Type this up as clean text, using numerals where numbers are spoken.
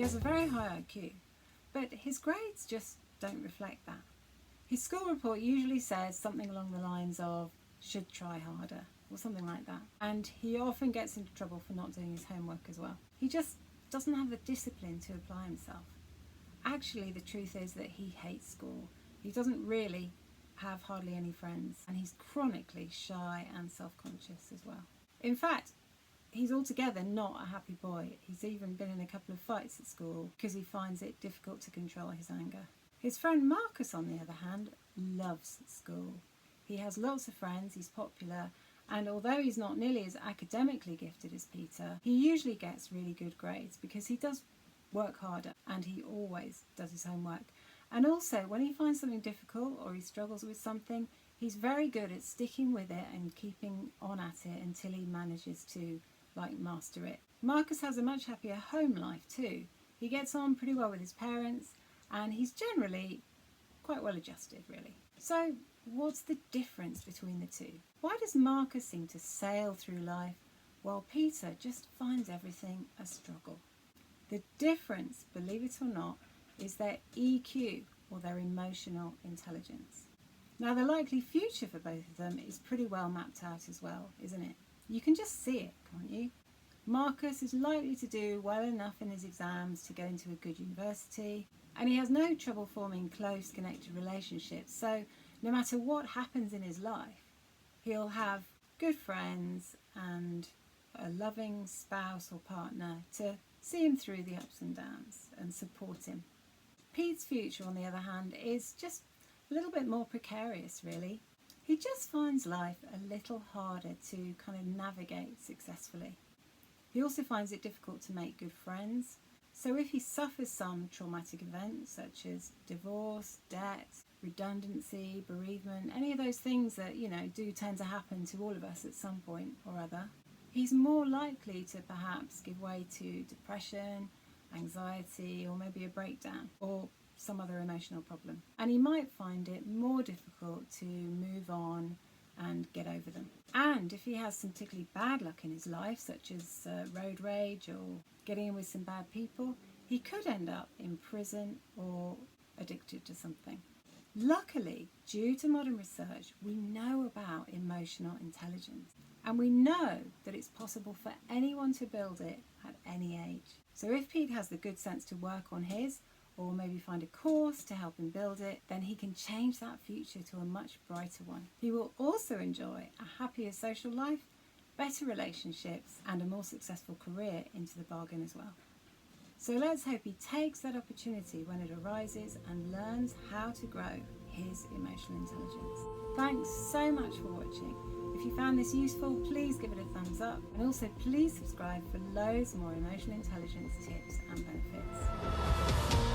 has a very high IQ, but his grades just don't reflect that. His school report usually says something along the lines of should try harder or something like that. And he often gets into trouble for not doing his homework as well. He just doesn't have the discipline to apply himself. Actually, the truth is that he hates school. He doesn't really have hardly any friends, and he's chronically shy and self-conscious as well. In fact, he's altogether not a happy boy. He's even been in a couple of fights at school because he finds it difficult to control his anger. His friend Marcus, on the other hand, loves school. He has lots of friends, he's popular, and although he's not nearly as academically gifted as Peter, he usually gets really good grades because he does work harder and he always does his homework. And also, when he finds something difficult or he struggles with something, he's very good at sticking with it and keeping on at it until he manages to master it. Marcus has a much happier home life too. He gets on pretty well with his parents and he's generally quite well adjusted, really. So what's the difference between the two? Why does Marcus seem to sail through life while Peter just finds everything a struggle? The difference, believe it or not, is their EQ, or their emotional intelligence. Now, the likely future for both of them is pretty well mapped out as well, isn't it? You can just see it, can't you? Marcus is likely to do well enough in his exams to go into a good university, and he has no trouble forming close, connected relationships. So no matter what happens in his life, he'll have good friends and a loving spouse or partner to see him through the ups and downs and support him. Pete's future, on the other hand, is just a little bit more precarious, really. He just finds life a little harder to kind of navigate successfully. He also finds it difficult to make good friends. So if he suffers some traumatic events such as divorce, debt, redundancy, bereavement, any of those things that, do tend to happen to all of us at some point or other, he's more likely to perhaps give way to depression, anxiety, or maybe a breakdown or some other emotional problem. And he might find it more difficult to move on and get over them. And if he has some particularly bad luck in his life, such as road rage or getting in with some bad people, he could end up in prison or addicted to something. Luckily, due to modern research, we know about emotional intelligence. And we know that it's possible for anyone to build it at any age. So if Pete has the good sense to work on his, or maybe find a course to help him build it, then he can change that future to a much brighter one. He will also enjoy a happier social life, better relationships, and a more successful career into the bargain as well. So let's hope he takes that opportunity when it arises and learns how to grow his emotional intelligence. Thanks so much for watching. If you found this useful, please give it a thumbs up, and also please subscribe for loads more emotional intelligence tips and benefits.